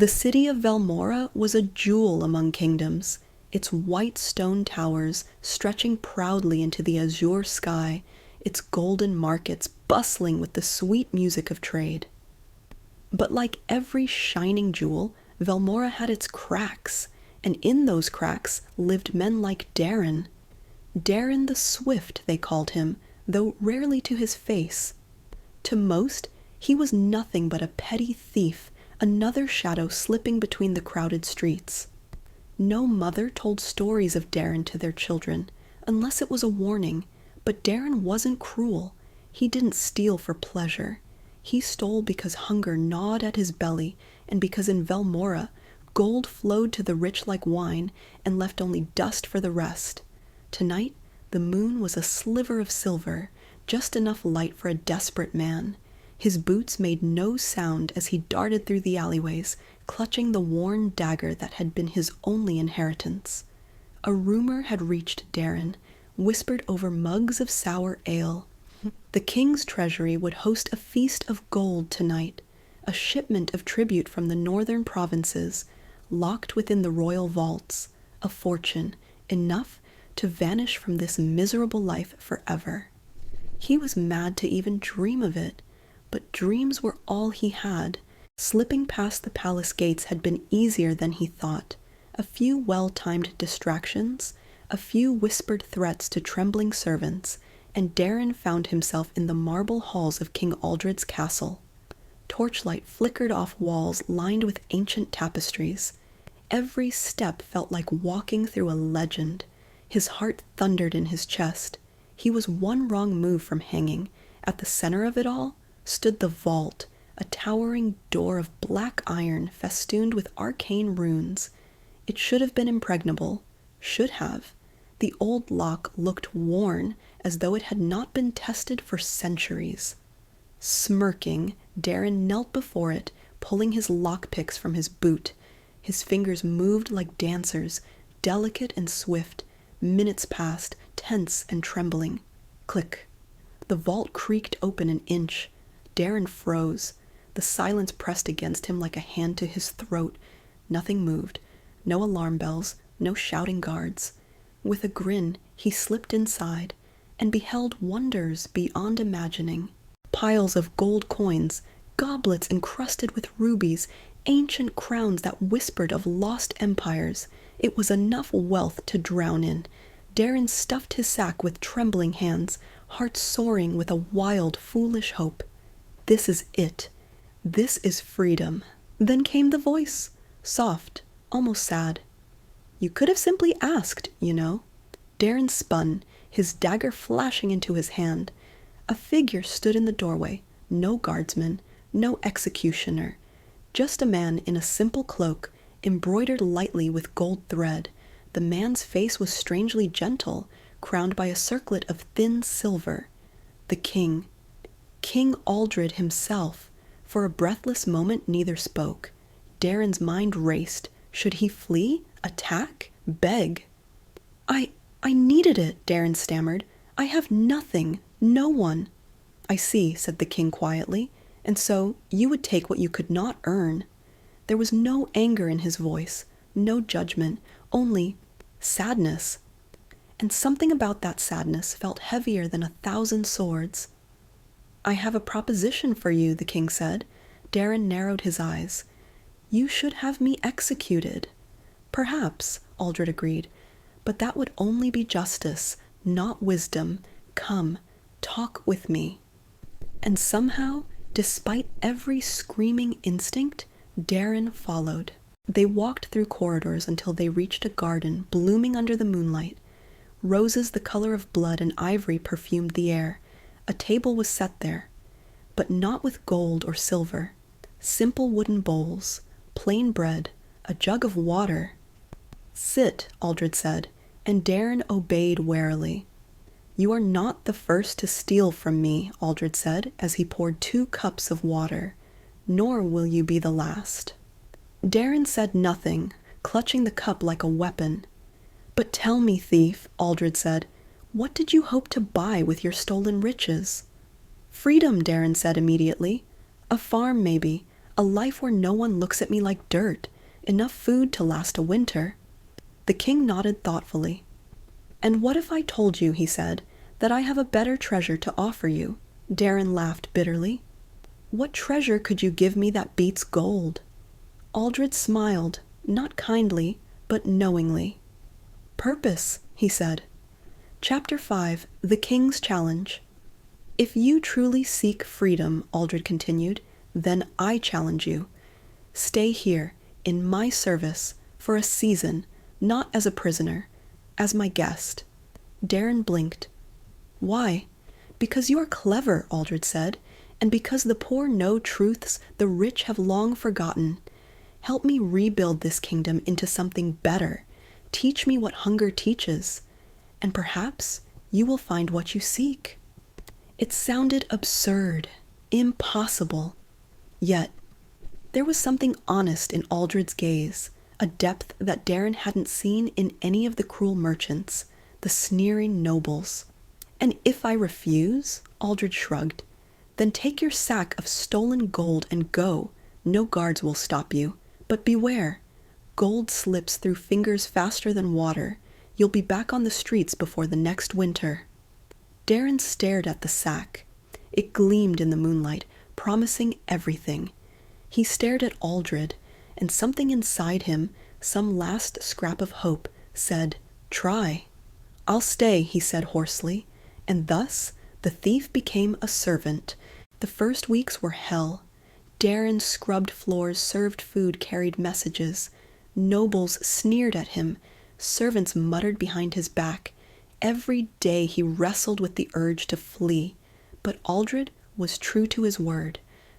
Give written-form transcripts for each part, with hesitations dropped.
The city of Velmora was a jewel among kingdoms, its white stone towers stretching proudly into the azure sky, its golden markets bustling with the sweet music of trade. But like every shining jewel, Velmora had its cracks, and in those cracks lived men like Darin. Darin the Swift, they called him, though rarely to his face. To most, he was nothing but a petty thief, another shadow slipping between the crowded streets. No mother told stories of Darin to their children, unless it was a warning, but Darin wasn't cruel. He didn't steal for pleasure. He stole because hunger gnawed at his belly, and because in Velmora, gold flowed to the rich like wine and left only dust for the rest. Tonight, the moon was a sliver of silver, just enough light for a desperate man. His boots made no sound as he darted through the alleyways, clutching the worn dagger that had been his only inheritance. A rumor had reached Darin, whispered over mugs of sour ale. The king's treasury would host a feast of gold tonight, a shipment of tribute from the northern provinces, locked within the royal vaults, a fortune, enough to vanish from this miserable life forever. He was mad to even dream of it, but dreams were all he had. Slipping past the palace gates had been easier than he thought. A few well-timed distractions, a few whispered threats to trembling servants, and Darin found himself in the marble halls of King Aldred's castle. Torchlight flickered off walls lined with ancient tapestries. Every step felt like walking through a legend. His heart thundered in his chest. He was one wrong move from hanging. At the center of it all stood the vault, a towering door of black iron festooned with arcane runes. It should have been impregnable. Should have. The old lock looked worn, as though it had not been tested for centuries. Smirking, Darin knelt before it, pulling his lockpicks from his boot. His fingers moved like dancers, delicate and swift. Minutes passed, tense and trembling. Click. The vault creaked open an inch. Darin froze. The silence pressed against him like a hand to his throat. Nothing moved. No alarm bells, no shouting guards. With a grin, he slipped inside and beheld wonders beyond imagining. Piles of gold coins, goblets encrusted with rubies, ancient crowns that whispered of lost empires. It was enough wealth to drown in. Darin stuffed his sack with trembling hands, heart soaring with a wild, foolish hope. This is it. This is freedom. Then came the voice, soft, almost sad. You could have simply asked, you know. Darin spun, his dagger flashing into his hand. A figure stood in the doorway, no guardsman, no executioner, just a man in a simple cloak, embroidered lightly with gold thread. The man's face was strangely gentle, crowned by a circlet of thin silver. The king. King Aldred himself. For a breathless moment neither spoke. Darin's mind raced. Should he flee? Attack? Beg? I needed it, Darin stammered. I have nothing, no one. I see, said the king quietly, and so you would take what you could not earn. There was no anger in his voice, no judgment, only sadness. And something about that sadness felt heavier than 1,000 swords. I have a proposition for you, the king said. Darin narrowed his eyes. You should have me executed. Perhaps, Aldred agreed, but that would only be justice, not wisdom. Come, talk with me. And somehow, despite every screaming instinct, Darin followed. They walked through corridors until they reached a garden blooming under the moonlight. Roses the color of blood and ivory perfumed the air. A table was set there, but not with gold or silver. Simple wooden bowls, plain bread, a jug of water. Sit, Aldred said, and Darin obeyed warily. You are not the first to steal from me, Aldred said, as he poured 2 cups of water, nor will you be the last. Darin said nothing, clutching the cup like a weapon. But tell me, thief, Aldred said, what did you hope to buy with your stolen riches? Freedom, Darin said immediately. A farm, maybe, A life where no one looks at me like dirt. Enough food to last a winter. The king nodded thoughtfully. And what if I told you, he said, that I have a better treasure to offer you? Darin laughed bitterly. What treasure could you give me that beats gold? Aldred smiled, not kindly, but knowingly. Purpose, he said. Chapter 5, The King's Challenge. If you truly seek freedom, Aldred continued, then I challenge you. Stay here, in my service, for a season, not as a prisoner, as my guest. Darin blinked. Why? Because you are clever, Aldred said, and because the poor know truths the rich have long forgotten. Help me rebuild this kingdom into something better. Teach me what hunger teaches, and perhaps you will find what you seek. It sounded absurd, impossible. Yet, there was something honest in Aldred's gaze, a depth that Darin hadn't seen in any of the cruel merchants, the sneering nobles. And if I refuse, Aldred shrugged, then take your sack of stolen gold and go. No guards will stop you. But beware, gold slips through fingers faster than water. You'll be back on the streets before the next winter. Darin stared at the sack. It gleamed in the moonlight, promising everything. He stared at Aldred, and something inside him, some last scrap of hope, said, Try. I'll stay, he said hoarsely, and thus the thief became a servant. The first weeks were hell. Darin scrubbed floors, served food, carried messages. Nobles sneered at him. Servants muttered behind his back. Every day he wrestled with the urge to flee. But Aldred was true to his word.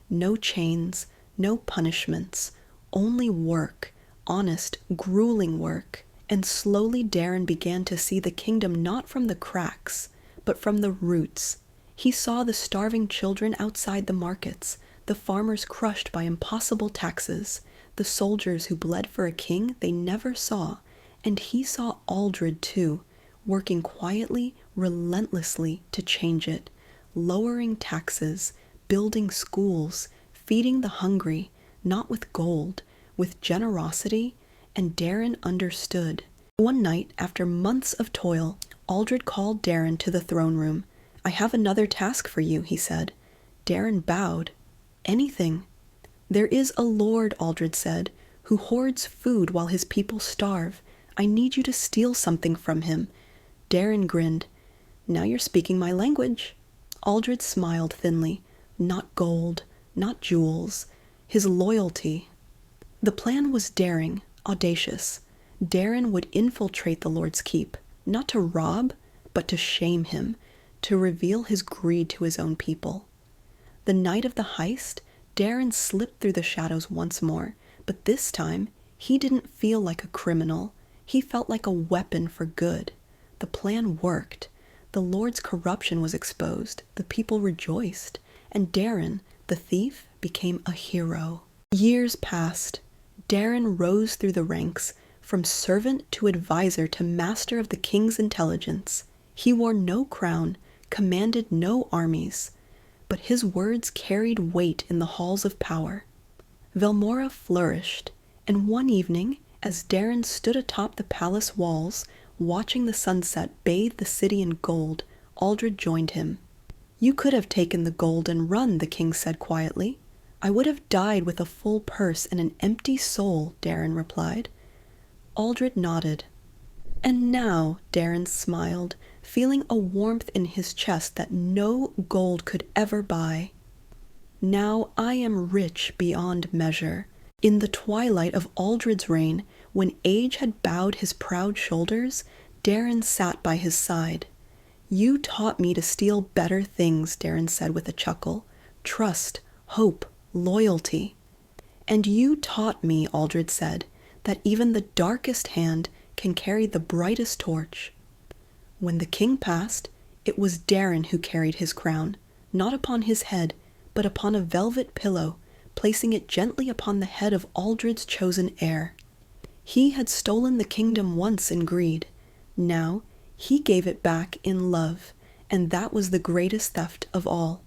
No chains, no punishments, only work, honest, grueling work. And slowly Darin began to see the kingdom not from the cracks, but from the roots. He saw the starving children outside the markets, the farmers crushed by impossible taxes, the soldiers who bled for a king they never saw, and he saw Aldred too, working quietly, relentlessly to change it, lowering taxes, building schools, feeding the hungry, not with gold, with generosity, and Darin understood. One night, after months of toil, Aldred called Darin to the throne room. I have another task for you, he said. Darin bowed. Anything. There is a lord, Aldred said, who hoards food while his people starve. I need you to steal something from him. Darin grinned. Now you're speaking my language. Aldred smiled thinly. Not gold, not jewels. His loyalty. The plan was daring, audacious. Darin would infiltrate the Lord's keep, not to rob, but to shame him, to reveal his greed to his own people. The night of the heist, Darin slipped through the shadows once more, but this time he didn't feel like a criminal. He felt like a weapon for good. The plan worked. The Lord's corruption was exposed. The people rejoiced. And Darin, the thief, became a hero. Years passed. Darin rose through the ranks, from servant to advisor to master of the king's intelligence. He wore no crown, commanded no armies, but his words carried weight in the halls of power. Velmora flourished, and one evening, as Darin stood atop the palace walls, watching the sunset bathe the city in gold, Aldred joined him. You could have taken the gold and run, the king said quietly. I would have died with a full purse and an empty soul, Darin replied. Aldred nodded. And now, Darin smiled, feeling a warmth in his chest that no gold could ever buy. Now I am rich beyond measure. In the twilight of Aldred's reign, when age had bowed his proud shoulders, Darin sat by his side. You taught me to steal better things, Darin said with a chuckle. Trust, hope, loyalty. And you taught me, Aldred said, that even the darkest hand can carry the brightest torch. When the king passed, it was Darin who carried his crown, not upon his head, but upon a velvet pillow, placing it gently upon the head of Aldred's chosen heir. He had stolen the kingdom once in greed. Now he gave it back in love, and that was the greatest theft of all.